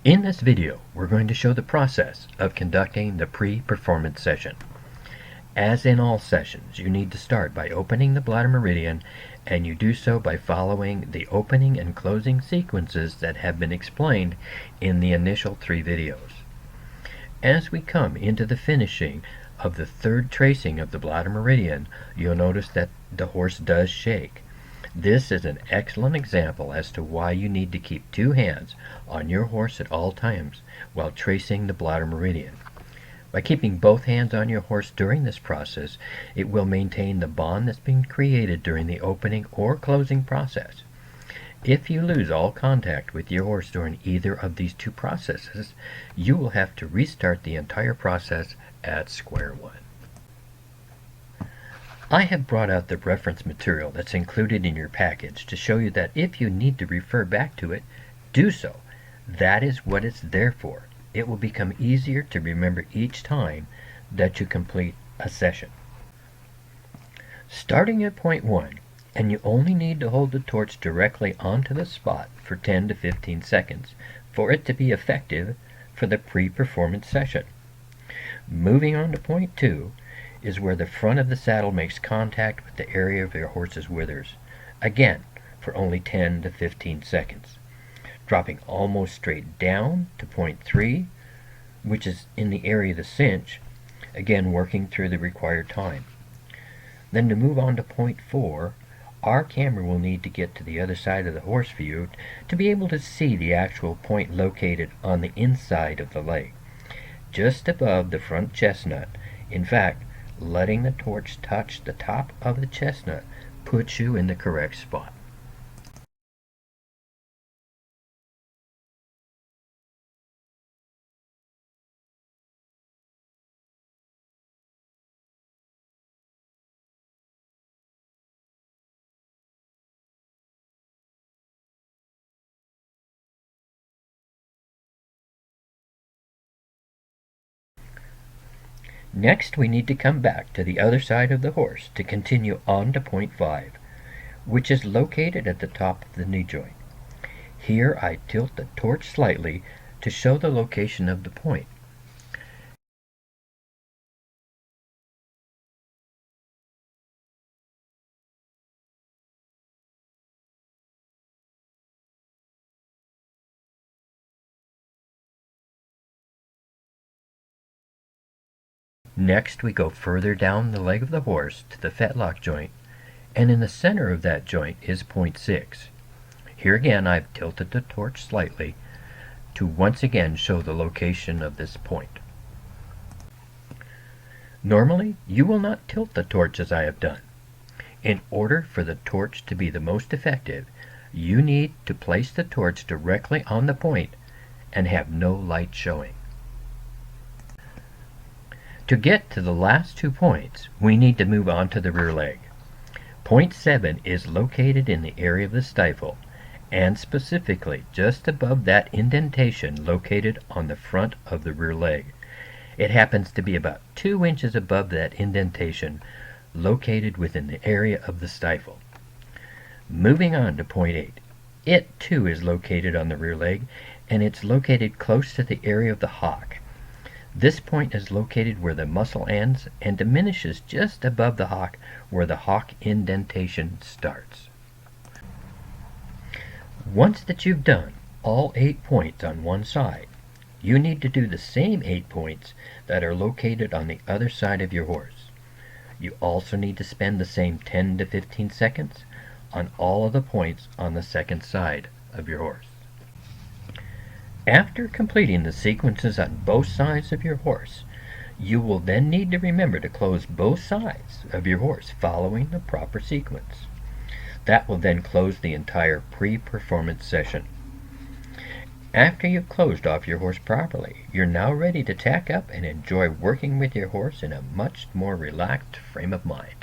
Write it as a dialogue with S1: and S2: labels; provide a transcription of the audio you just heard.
S1: In this video, we're going to show the process of conducting the pre-performance session. As in all sessions, you need to start by opening the bladder meridian, and you do so by following the opening and closing sequences that have been explained in the initial 3 videos. As we come into the finishing of the 3rd tracing of the bladder meridian, you'll notice that the horse does shake. This is an excellent example as to why you need to keep 2 hands on your horse at all times while tracing the bladder meridian. By keeping both hands on your horse during this process, it will maintain the bond that's been created during the opening or closing process. If you lose all contact with your horse during either of these 2 processes, you will have to restart the entire process at square one. I have brought out the reference material that's included in your package to show you that if you need to refer back to it, do so. That is what it's there for. It will become easier to remember each time that you complete a session. Starting at point 1, and you only need to hold the torch directly onto the spot for 10 to 15 seconds for it to be effective for the pre-performance session. Moving on to point 2, is where the front of the saddle makes contact with the area of your horse's withers, again for only 10 to 15 seconds, dropping almost straight down to point 3, which is in the area of the cinch, again working through the required time. Then to move on to point 4, our camera will need to get to the other side of the horse for you to be able to see the actual point located on the inside of the leg, just above the front chestnut. In fact, letting the torch touch the top of the chestnut puts you in the correct spot. Next, we need to come back to the other side of the horse to continue on to point 5, which is located at the top of the knee joint. Here I tilt the torch slightly to show the location of the point. Next, we go further down the leg of the horse to the fetlock joint, and in the center of that joint is point 6. Here again I've tilted the torch slightly to once again show the location of this point. Normally, you will not tilt the torch as I have done. In order for the torch to be the most effective, you need to place the torch directly on the point and have no light showing. To get to the last 2 points, we need to move on to the rear leg. Point 7 is located in the area of the stifle, and specifically just above that indentation located on the front of the rear leg. It happens to be about 2 inches above that indentation located within the area of the stifle. Moving on to point 8. It too is located on the rear leg, and it's located close to the area of the hock. This point is located where the muscle ends and diminishes just above the hock where the hock indentation starts. Once that you've done all 8 points on one side, you need to do the same 8 points that are located on the other side of your horse. You also need to spend the same 10 to 15 seconds on all of the points on the second side of your horse. After completing the sequences on both sides of your horse, you will then need to remember to close both sides of your horse following the proper sequence. That will then close the entire pre-performance session. After you've closed off your horse properly, you're now ready to tack up and enjoy working with your horse in a much more relaxed frame of mind.